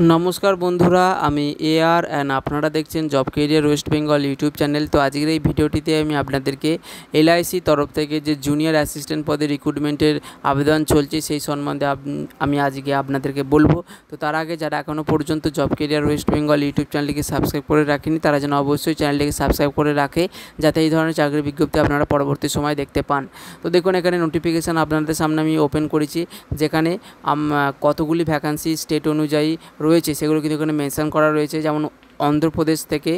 नमस्कार बंधुरा आमी एआर एंड आपनारा देखছেন job career West Bengal YouTube channel. तो आजकेर এই ভিডিওটিতে আমি আপনাদেরকে এলআইসি তরফ থেকে যে জুনিয়র অ্যাসিস্ট্যান্ট পদে রিক্রুটমেন্টের আবেদন চলছে সেই সম্বন্ধে আমি আজকে আপনাদেরকে বলবো। তো তার আগে যারা এখনও পর্যন্ত job career West Bengal YouTube চ্যানেলটিকে সাবস্ক্রাইব করে রাখেনি তারা যেন অবশ্যই চ্যানেলটিকে সাবস্ক্রাইব করে রাখে, যাতে এই ধরনের চাকরির বিজ্ঞপ্তি আপনারা পরবর্তী সময় দেখতে পান। তো দেখুন এখানে নোটিফিকেশান আপনাদের সামনে আমি ওপেন করেছি, যেখানে কতগুলি ভ্যাকান্সি স্টেট অনুযায়ী রয়েছে সেগুলো কিন্তু এখানে মেনশন করা রয়েছে। যেমন অন্ধ্রপ্রদেশ থেকে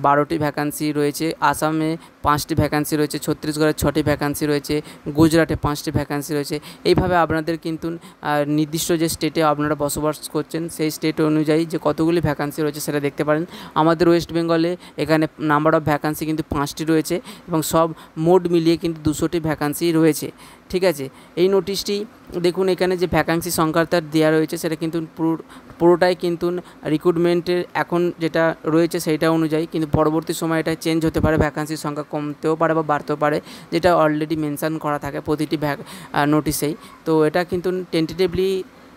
12টি ভ্যাকান্সি রয়েছে, আসামে 5টি ভ্যাকান্সি রয়েছে, ছত্তিশগড়ে 6টি ভ্যাকান্সি রয়েছে, গুজরাটে 5টি ভ্যাকান্সি রয়েছে। এইভাবে আপনাদের কিন্তু নির্দিষ্ট যে স্টেটে আপনারা বসবাস করছেন সেই স্টেট অনুযায়ী যে কতগুলি ভ্যাকান্সি রয়েছে সেটা দেখতে পারেন। আমাদের ওয়েস্ট বেঙ্গলে এখানে নাম্বার অফ ভ্যাকান্সি কিন্তু 5টি রয়েছে এবং সব মোট মিলিয়ে কিন্তু 200টি ভ্যাকান্সি রয়েছে। ঠিক আছে, এই নোটিশটি দেখুন এখানে যে ভ্যাকান্সি সংখ্যাটা দেওয়া রয়েছে সেটা কিন্তু পুরোটাই কিন্তু রিক্রুটমেন্টের এখন যেটা রয়েছে সেইটা অনুযায়ী, কিন্তু পরবর্তী সময় এটা চেঞ্জ হতে পারে, ভ্যাকান্সির সংখ্যা কমতেও পারে বা বাড়তেও পারে, যেটা অলরেডি মেনশন করা থাকে প্রতিটি নোটিশেই। তো এটা কিন্তু টেন্টেটিভলি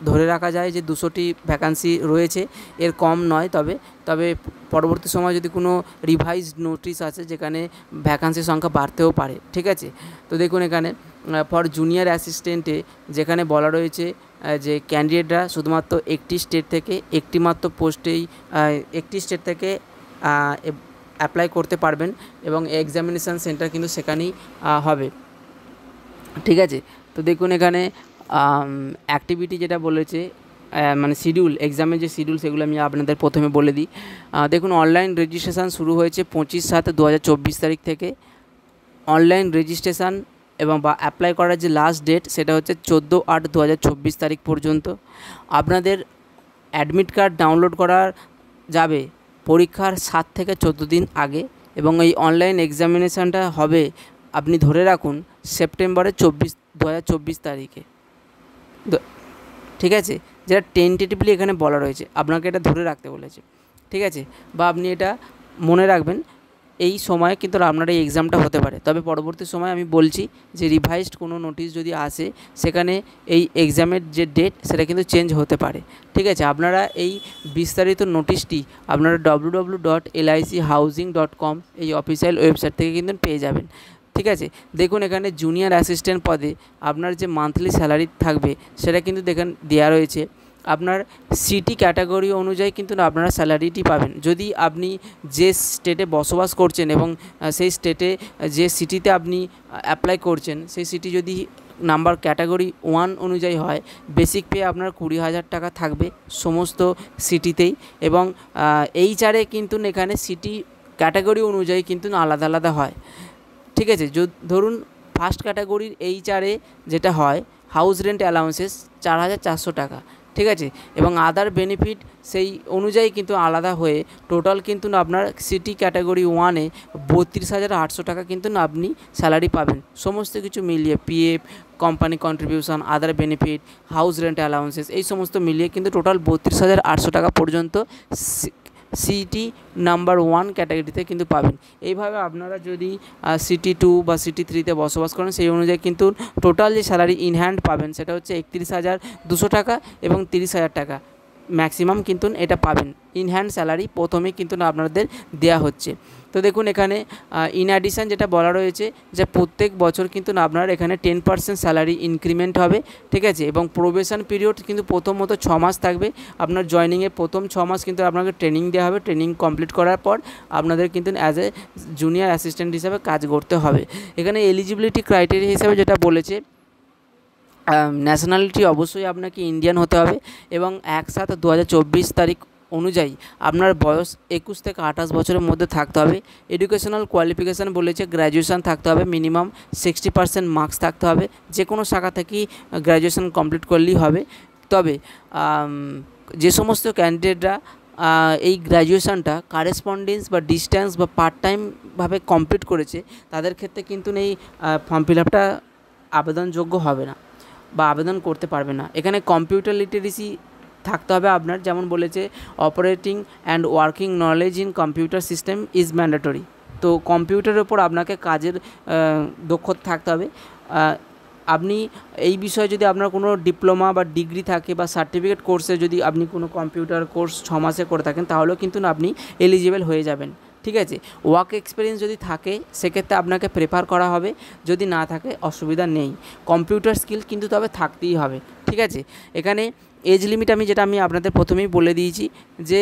ধরে রাখা যায় যে 200টি ভ্যাকান্সি রয়েছে, এর কম নয়। তবে পরবর্তী সময় যদি কোনো রিভাইজড নোটিশ আছে যেখানে ভ্যাকান্সির সংখ্যা বাড়তেও পারে। ঠিক আছে, তো দেখুন এখানে ফর জুনিয়র অ্যাসিস্ট্যান্টে যেখানে বলা রয়েছে যে ক্যান্ডিডেটরা শুধুমাত্র একটি স্টেট থেকে একটি মাত্র পোস্টেই একটি স্টেট থেকে অ্যাপ্লাই করতে পারবেন এবং এক্সামিনেশান সেন্টার কিন্তু সেখানেই হবে। ঠিক আছে, তো দেখুন এখানে অ্যাক্টিভিটি যেটা বলেছে মানে শিডিউল, এক্সামের যে শিডিউল সেগুলো আমি আপনাদের প্রথমে বলে দিই। দেখুন অনলাইন রেজিস্ট্রেশান শুরু হয়েছে 25/7/2024 তারিখ থেকে। অনলাইন রেজিস্ট্রেশান এবং বা অ্যাপ্লাই করার যে লাস্ট ডেট সেটা হচ্ছে 14/8/2024 তারিখ পর্যন্ত। আপনাদের অ্যাডমিট কার্ড ডাউনলোড করা যাবে পরীক্ষার 7 থেকে 14 দিন আগে, এবং এই অনলাইন এক্সামিনেশানটা হবে আপনি ধরে রাখুন সেপ্টেম্বরের 2024 তারিখে। ঠিক আছে, যেটা টেন্টেটিভলি এখানে বলা রয়েছে, আপনাকে এটা ধরে রাখতে বলেছে। ঠিক আছে, বা আপনি এটা মনে রাখবেন এই সময় কিন্তু আপনার এই এক্সামটা হতে পারে। তবে পরবর্তী সময় আমি বলছি যে রিভাইজড কোনো নোটিশ যদি আসে সেখানে এই এক্সামের যে ডেট সেটা কিন্তু চেঞ্জ হতে পারে। ঠিক আছে, আপনারা এই বিস্তারিত নোটিশটি আপনারা www.lichousing.com এই অফিসিয়াল ওয়েবসাইট থেকে কিন্তু পেয়ে যাবেন। ঠিক আছে, দেখুন এখানে জুনিয়র অ্যাসিস্ট্যান্ট পদে আপনার যে মান্থলি স্যালারি থাকবে সেটা কিন্তু দেখেন দেওয়া রয়েছে। আপনার সিটি ক্যাটাগরি অনুযায়ী কিন্তু আপনারা স্যালারিটি পাবেন। যদি আপনি যে স্টেটে বসবাস করছেন এবং সেই স্টেটে যে সিটিতে আপনি অ্যাপ্লাই করছেন সেই সিটি যদি নাম্বার ক্যাটাগরি 1 অনুযায়ী হয়, বেসিক পে আপনার 20,000 টাকা থাকবে সমস্ত সিটিতেই। এবং এইচআরে কিন্তু এখানে সিটি ক্যাটাগরি অনুযায়ী কিন্তু আলাদা আলাদা হয়। ঠিক আছে, ধরুন ফার্স্ট ক্যাটাগরির এইচআরে যেটা হয় হাউস রেন্ট অ্যালাউন্সেস 4,400 টাকা। ঠিক আছে, এবং আদার বেনিফিট সেই অনুযায়ী কিন্তু আলাদা হয়ে টোটাল কিন্তু আপনার সিটি ক্যাটাগরি 1-এ 32,800 টাকা কিন্তু আপনি স্যালারি পাবেন সমস্ত কিছু মিলিয়ে, PF, company contribution, other benefit, house rent allowances এই সমস্ত মিলিয়ে কিন্তু টোটাল 32,800 টাকা পর্যন্ত সিটি নাম্বার 1 ক্যাটাগরিতে কিন্তু পাবেন। এইভাবে আপনারা যদি সিটি 2 বা সিটি 3-তে বসবাস করেন সেই অনুযায়ী কিন্তু টোটাল যে স্যালারি ইন হ্যান্ড পাবেন সেটা হচ্ছে 31,200 টাকা এবং 30,000 টাকা ম্যাক্সিমাম কিন্তু এটা পাবেন। ইন হ্যান্ড স্যালারি প্রথমেই কিন্তু আপনাদের দেওয়া হচ্ছে। তো দেখুন এখানে ইন অ্যাডিশান যেটা বলা রয়েছে যে প্রত্যেক বছর কিন্তু আপনার এখানে 10% স্যালারি ইনক্রিমেন্ট হবে। ঠিক আছে, এবং প্রোবেশন পিরিয়ড কিন্তু প্রথমত 6 মাস থাকবে। আপনার জয়নিংয়ে প্রথম 6 মাস কিন্তু আপনাকে ট্রেনিং দেওয়া হবে। ট্রেনিং কমপ্লিট করার পর আপনাদের কিন্তু অ্যাজ এ জুনিয়র অ্যাসিস্ট্যান্ট হিসাবে কাজ করতে হবে। এখানে এলিজিবিলিটি ক্রাইটেরিয়া হিসাবে যেটা বলেছে, ন্যাশনালিটি অবশ্যই আপনাকে ইন্ডিয়ান হতে হবে এবং 1/7/2024 তারিখ অনুযায়ী আপনার বয়স 21 থেকে 28 বছরের মধ্যে থাকতে হবে। এডুকেশনাল কোয়ালিফিকেশান বলেছে গ্র্যাজুয়েশান থাকতে হবে, মিনিমাম 60% মার্কস থাকতে হবে, যে কোনো শাখা থেকেই গ্র্যাজুয়েশান কমপ্লিট করলেই হবে। তবে যে সমস্ত ক্যান্ডিডেটরা এই গ্র্যাজুয়েশানটা কারেসপন্ডেন্স বা ডিস্ট্যান্স বা পার্ট টাইমভাবে কমপ্লিট করেছে তাদের ক্ষেত্রে কিন্তু এই ফর্ম ফিল আপটা আবেদনযোগ্য হবে না বা আবেদন করতে পারবে না। এখানে কম্পিউটার লিটারেসি থাকতে হবে আপনার, যেমন বলেছে operating and working knowledge in computer system is mandatory. তো কম্পিউটারের ওপর আপনাকে কাজের দক্ষতা থাকতে হবে। আপনি এই বিষয়ে যদি আপনার কোনো ডিপ্লোমা বা ডিগ্রি থাকে বা সার্টিফিকেট কোর্সে যদি আপনি কোনো কম্পিউটার কোর্স 6 মাসে করে থাকেন তাহলেও কিন্তু আপনি এলিজিবল হয়ে যাবেন। ঠিক আছে, ওয়ার্ক এক্সপিরিয়েন্স যদি থাকে সেক্ষেত্রে আপনাকে প্রেফার করা হবে, যদি না থাকে অসুবিধা নেই। কম্পিউটার স্কিল কিন্তু তবে থাকতেই হবে। ঠিক আছে, এখানে এজ লিমিট যেটা আমি আপনাদের প্রথমেই বলে দিয়েছি যে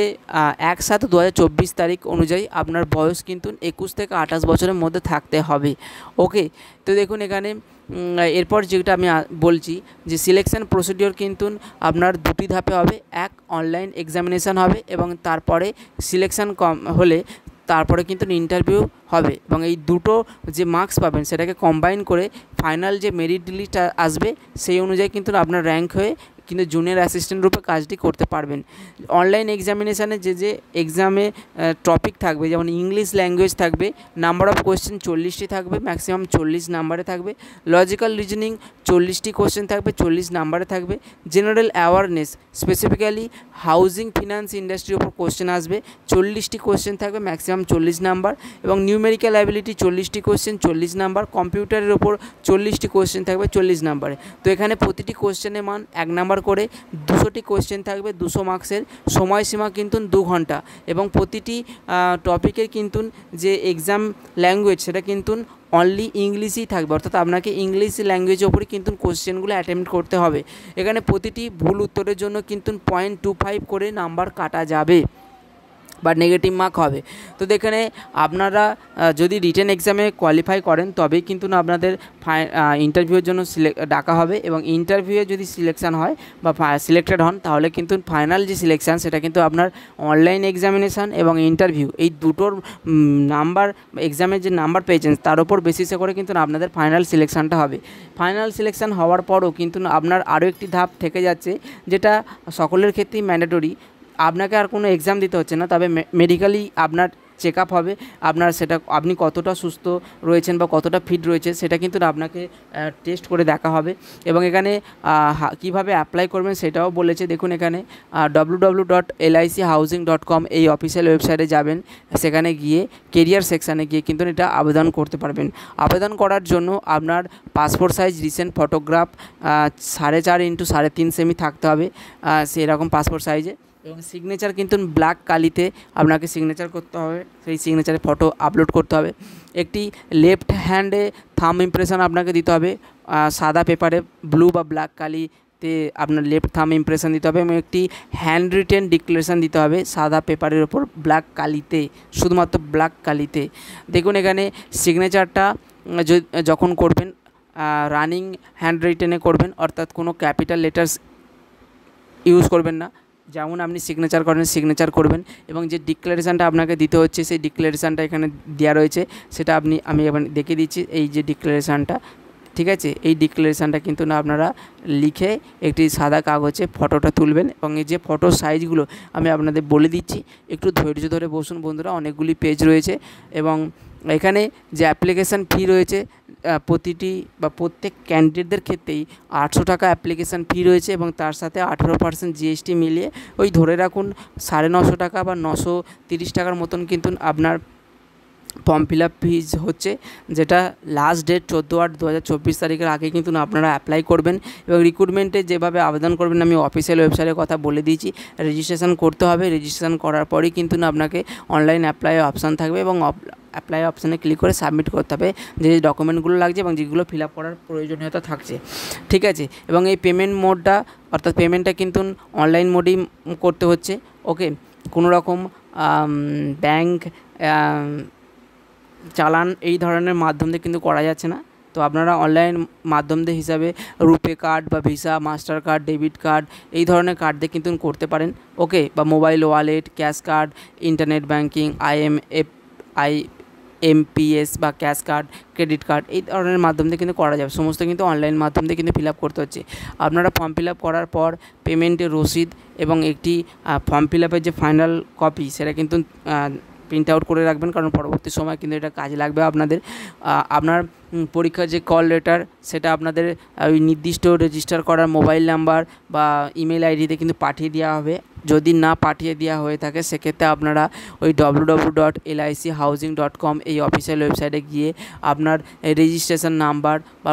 1/7/2024 তারিখ অনুযায়ী আপনার বয়স কিন্তু 21 থেকে 28 বছরের মধ্যে থাকতে হবে। ওকে, তো দেখুন এখানে এরপর যেটা আমি বলছি যে সিলেকশন প্রসিডিওর কিন্তু আপনার দুটি ধাপে হবে। এক, অনলাইন এক্সামিনেশান হবে এবং তারপরে সিলেকশান হলে তারপরে কিন্তু ইন্টারভিউ হবে এবং এই দুটো যে মার্কস পাবেন সেটাকে কম্বাইন করে ফাইনাল যে মেরিট লিস্ট আসবে সেই অনুযায়ী কিন্তু আপনার র্যাঙ্ক হয়ে কিন্তু জুনিয়র অ্যাসিস্ট্যান্ট রূপে কাজটি করতে পারবেন। অনলাইন এক্সামিনেশানে যে এক্সামে টপিক থাকবে, যেমন ইংলিশ ল্যাঙ্গুয়েজ থাকবে, নাম্বার অফ কোয়েশ্চেন 40টি থাকবে, ম্যাক্সিমাম 40 নাম্বারে থাকবে। লজিক্যাল রিজনিং 40টি কোয়েশ্চেন থাকবে, 40 নাম্বারে থাকবে। General awareness specifically housing finance ইন্ডাস্ট্রির উপর কোয়েশ্চেন আসবে, 40টি কোয়েশ্চেন থাকবে, ম্যাক্সিমাম 40 নাম্বার। এবং নিউমেরিক্যাল অ্যাবিলিটি 40টি কোয়েশ্চেন, 40 নাম্বার। কম্পিউটারের ওপর 40টি কোয়েশ্চেন থাকবে, 40 নাম্বারে। তো এখানে প্রতিটি কোয়েশ্চেনের মান 1 নাম্বার করে, 200টি কোয়েশ্চেন থাকবে, 200 মার্কসের। সময়সীমা কিন্তু 2 ঘন্টা এবং প্রতিটি টপিকের কিন্তু যে এক্সাম ল্যাঙ্গুয়েজ সেটা কিন্তু অনলি ইংলিশই থাকবে, অর্থাৎ আপনাকে ইংলিশ ল্যাঙ্গুয়েজের ওপরে কিন্তু কোশ্চেনগুলো অ্যাটেম্প্ট করতে হবে। এখানে প্রতিটি ভুল উত্তরের জন্য কিন্তু 0.25 করে নাম্বার কাটা যাবে বা নেগেটিভ মার্ক হবে। তো এখানে আপনারা যদি রিটেন এক্সামে কোয়ালিফাই করেন তবেই কিন্তু আপনাদের ইন্টারভিউয়ের জন্য ডাকা হবে এবং ইন্টারভিউয়ে যদি সিলেকশান হয় বা সিলেক্টেড হন তাহলে কিন্তু ফাইনাল যে সিলেকশান সেটা কিন্তু আপনার অনলাইন এক্সামিনেশান এবং ইন্টারভিউ এই দুটোর নাম্বার, এক্সামের যে নাম্বার পেয়েছেন তার উপর বেসিসে করে কিন্তু আপনাদের ফাইনাল সিলেকশানটা হবে। ফাইনাল সিলেকশান হওয়ার পরও কিন্তু আপনার আরও একটি ধাপ থেকে যাচ্ছে, যেটা সকলের ক্ষেত্রেই ম্যান্ডেটরি। আপনাকে আর কোনো এক্সাম দিতে হচ্ছে না, তবে মেডিকেলি আপনার চেক আপ হবে। আপনার সেটা আপনি কতটা সুস্থ রয়েছেন বা কতটা ফিট রয়েছে সেটা কিন্তু আপনাকে টেস্ট করে দেখা হবে। এবং এখানে কীভাবে অ্যাপ্লাই করবেন সেটাও বলেছে। দেখুন এখানে www.lichousing.com এই অফিসিয়াল ওয়েবসাইটে যাবেন, সেখানে গিয়ে কেরিয়ার সেকশানে গিয়ে কিন্তু এটা আবেদন করতে পারবেন। আবেদন করার জন্য আপনার passport size recent photograph 4.5 x 3.5 semi থাকতে হবে, সেরকম পাসপোর্ট সাইজে। এবং সিগনেচার কিন্তু ব্ল্যাক কালিতে আপনাকে সিগনেচার করতে হবে, সেই সিগনেচারে ফটো আপলোড করতে হবে। একটি লেফট হ্যান্ডে থাম্ব ইমপ্রেশন আপনাকে দিতে হবে, সাদা পেপারে ব্লু বা ব্ল্যাক কালিতে আপনার লেফট থাম্ব ইমপ্রেশন দিতে হবে এবং একটি হ্যান্ড রিটেন ডিক্লারেশন দিতে হবে সাদা পেপারের ওপর ব্ল্যাক কালিতে, শুধুমাত্র ব্ল্যাক কালিতে। দেখুন এখানে সিগনেচারটা যখন করবেন রানিং হ্যান্ড রিটেনে করবেন, অর্থাৎ কোনো ক্যাপিটাল লেটার্স ইউজ করবেন না। যেমন আপনি সিগনেচার করেন সিগনেচার করবেন এবং যে ডিক্লারেশানটা আপনাকে দিতে হচ্ছে সেই ডিক্লারেশানটা এখানে দেওয়া রয়েছে, সেটা আমি এবার দেখিয়ে দিচ্ছি। এই যে ডিক্লারেশানটা, ঠিক আছে, এই ডিক্লারেশানটা কিন্তু আপনারা লিখে একটি সাদা কাগজে ফটোটা তুলবেন এবং এই যে ফটো সাইজগুলো আমি আপনাদের বলে দিচ্ছি, একটু ধৈর্য ধরে বসুন বন্ধুরা, অনেকগুলি পেজ রয়েছে। এবং এখানে যে অ্যাপ্লিকেশান ফি রয়েছে প্রতিটি বা প্রত্যেক ক্যান্ডিডেটদের ক্ষেত্রেই 800 টাকা অ্যাপ্লিকেশান ফি রয়েছে এবং তার সাথে 18% জিএসটি মিলিয়ে ওই ধরে রাখুন 950 টাকা বা 930 টাকার মতন কিন্তু আপনার ফর্ম ফিল আপ ফিজ হচ্ছে, যেটা লাস্ট ডেট 14/8/2024 তারিখের আগে কিন্তু আপনারা অ্যাপ্লাই করবেন। এবং রিক্রুটমেন্টে যেভাবে আবেদন করবেন আমি অফিসিয়াল ওয়েবসাইটের কথা বলে দিয়েছি। রেজিস্ট্রেশন করতে হবে, রেজিস্ট্রেশন করার পরেই কিন্তু আপনাকে অনলাইন অ্যাপ্লাই অপশান থাকবে এবং অ্যাপ্লাই অপশানে ক্লিক করে সাবমিট করতে হবে যে ডকুমেন্টগুলো লাগছে এবং যেগুলো ফিল আপ করার প্রয়োজনীয়তা থাকছে, ঠিক আছে। এবং এই পেমেন্ট মোডটা, অর্থাৎ পেমেন্টটা কিন্তু অনলাইন মোডেই করতে হচ্ছে। ওকে, কোনো রকম ব্যাংক চালান এই ধরনের মাধ্যম দিয়ে কিন্তু করা যাচ্ছে না। তো আপনারা অনলাইন মাধ্যম দিয়ে হিসাবে রুপে কার্ড বা visa, master card, debit card এই ধরনের কার্ড দিয়ে কিন্তু করতে পারেন। ওকে, বা mobile wallet, cash card, internet banking, IMPS বা ক্যাশ কার্ড, ক্রেডিট কার্ড এই ধরনের মাধ্যম দিয়ে কিন্তু করা যাবে। সমস্ত কিন্তু অনলাইন মাধ্যম দিয়ে কিন্তু ফিল আপ করতে হচ্ছে। আপনারা ফর্ম ফিল আপ করার পর পেমেন্টের রসিদ এবং একটি ফর্ম ফিল আপের যে ফাইনাল কপি সেটা কিন্তু প্রিন্ট আউট করে রাখবেন, কারণ পরবর্তী সময় কিন্তু এটা কাজে লাগবে আপনাদের। আপনার পরীক্ষার যে কল লেটার সেটা আপনাদের ওই নির্দিষ্ট রেজিস্টার করার মোবাইল নাম্বার বা ইমেল আইডিতে কিন্তু পাঠিয়ে দেওয়া হবে। যদি না পাঠিয়ে দেওয়া হয়ে থাকে সেক্ষেত্রে আপনারা ওই www.lichousing.com এই অফিসিয়াল ওয়েবসাইটে গিয়ে আপনার রেজিস্ট্রেশন নাম্বার বা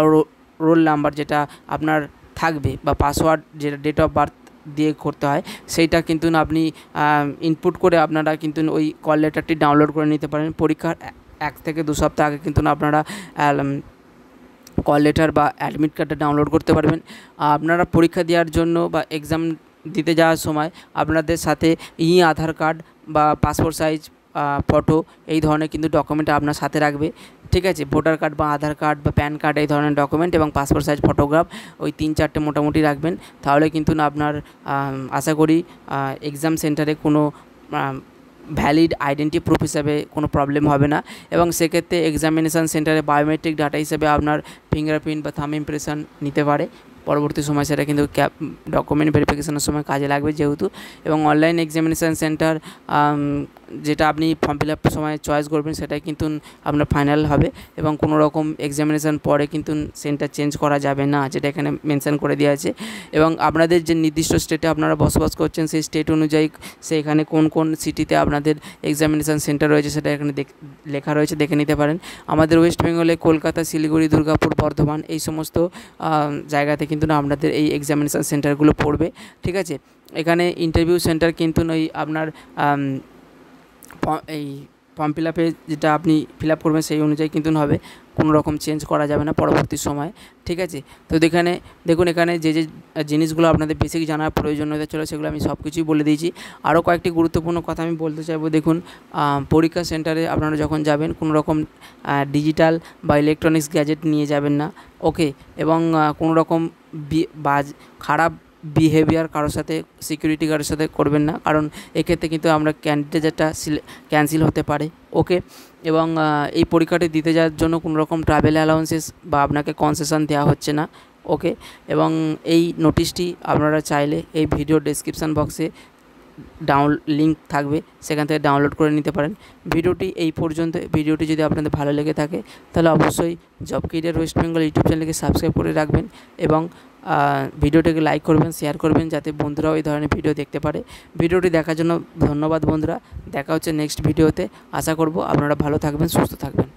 রোল নাম্বার যেটা আপনার থাকবে বা পাসওয়ার্ড যেটা ডেট অফ বার্থ দিয়ে করতে হয় সেইটা কিন্তু আপনি ইনপুট করে আপনারা কিন্তু ওই কল লেটারটি ডাউনলোড করে নিতে পারেন। পরীক্ষার 1 থেকে 2 সপ্তাহ আগে কিন্তু আপনারা কল লেটার বা অ্যাডমিট কার্ডটা ডাউনলোড করতে পারবেন। আপনারা পরীক্ষা দেওয়ার জন্য বা এক্সাম দিতে যাওয়ার সময় আপনাদের সাথে আধার কার্ড বা পাসপোর্ট সাইজ ফটো এই ধরনের কিন্তু ডকুমেন্ট আপনার সাথে রাখবে, ঠিক আছে। ভোটার কার্ড বা আধার কার্ড বা প্যান কার্ড এই ধরনের ডকুমেন্ট এবং পাসপোর্ট সাইজ ফটোগ্রাফ ওই 3-4টে মোটামুটি রাখবেন। তাহলে কিন্তু আপনার আশা করি এক্সাম সেন্টারে কোনো ভ্যালিড আইডেন্টি প্রুফ হিসাবে কোনো প্রবলেম হবে না। এবং সেক্ষেত্রে এক্সামিনেশান সেন্টারে বায়োমেট্রিক ডাটা হিসেবে আপনার ফিঙ্গারপ্রিন্ট বা থাম্ব ইমপ্রেশন নিতে পারে। পরবর্তী সময় সেটা কিন্তু ডকুমেন্ট ভেরিফিকেশনের সময় কাজে লাগবে যেহেতু। এবং অনলাইন এক্সামিনেশান সেন্টার যেটা আপনি ফর্ম ফিল আপের সময় চয়েস করবেন সেটাই কিন্তু আপনার ফাইনাল হবে এবং কোনো রকম এক্সামিনেশান পরে কিন্তু সেন্টার চেঞ্জ করা যাবে না, যেটা এখানে মেনশন করে দেওয়া আছে। এবং আপনাদের যে নির্দিষ্ট স্টেটে আপনারা বসবাস করছেন সেই স্টেট অনুযায়ী সেখানে কোন কোন সিটিতে আপনাদের এক্সামিনেশান সেন্টার রয়েছে সেটা এখানে লেখা রয়েছে, দেখে নিতে পারেন। আমাদের ওয়েস্ট বেঙ্গলে কলকাতা, শিলিগুড়ি, দুর্গাপুর, বর্ধমান এই সমস্ত জায়গাতে কিন্তু আপনাদের এই এক্সামিনেশান সেন্টারগুলো পড়বে, ঠিক আছে। এখানে ইন্টারভিউ সেন্টার কিন্তু ওই আপনার এই ফর্ম ফিল আপে যেটা আপনি ফিল আপ করবেন সেই অনুযায়ী কিন্তু হবে, কোনো রকম চেঞ্জ করা যাবে না পরবর্তী সময়, ঠিক আছে। তো দেখুন এখানে যে জিনিসগুলো আপনাদের বেসিক জানার প্রয়োজনীয়তা ছিল সেগুলো আমি সব কিছুই বলে দিয়েছি। আরও কয়েকটি গুরুত্বপূর্ণ কথা আমি বলতে চাইবো। দেখুন পরীক্ষা সেন্টারে আপনারা যখন যাবেন কোনো রকম ডিজিটাল বা ইলেকট্রনিক্স গ্যাজেট নিয়ে যাবেন না, ওকে। এবং কোনো রকম খারাপ বিহেভিয়ার কারোর সাথে, সিকিউরিটি গার্ডের সাথে করবেন না, কারণ এক্ষেত্রে কিন্তু আমরা ক্যান্ডিডেট যেটা ক্যান্সেল হতে পারে, ওকে। এবং এই পরীক্ষাটি দিতে যাওয়ার জন্য কোনো রকম ট্রাভেল অ্যালাউন্সেস বা আপনাকে কনসেশন দেওয়া হচ্ছে না, ওকে। এবং এই নোটিশটি আপনারা চাইলে এই ভিডিও ডেসক্রিপশান বক্সে লিঙ্ক থাকবে, সেখান থেকে ডাউনলোড করে নিতে পারেন। ভিডিওটি এই পর্যন্ত। ভিডিওটি যদি আপনাদের ভালো লেগে থাকে তাহলে অবশ্যই job career West Bengal YouTube চ্যানেলকে সাবস্ক্রাইব করে রাখবেন এবং ভিডিওটিকে লাইক করবেন, শেয়ার করবেন যাতে বন্ধুরাও এই ধরনের ভিডিও দেখতে পারে। ভিডিওটি দেখার জন্য ধন্যবাদ বন্ধুরা। দেখা হচ্ছে নেক্সট ভিডিওতে। আশা করব আপনারা ভালো থাকবেন, সুস্থ থাকবেন।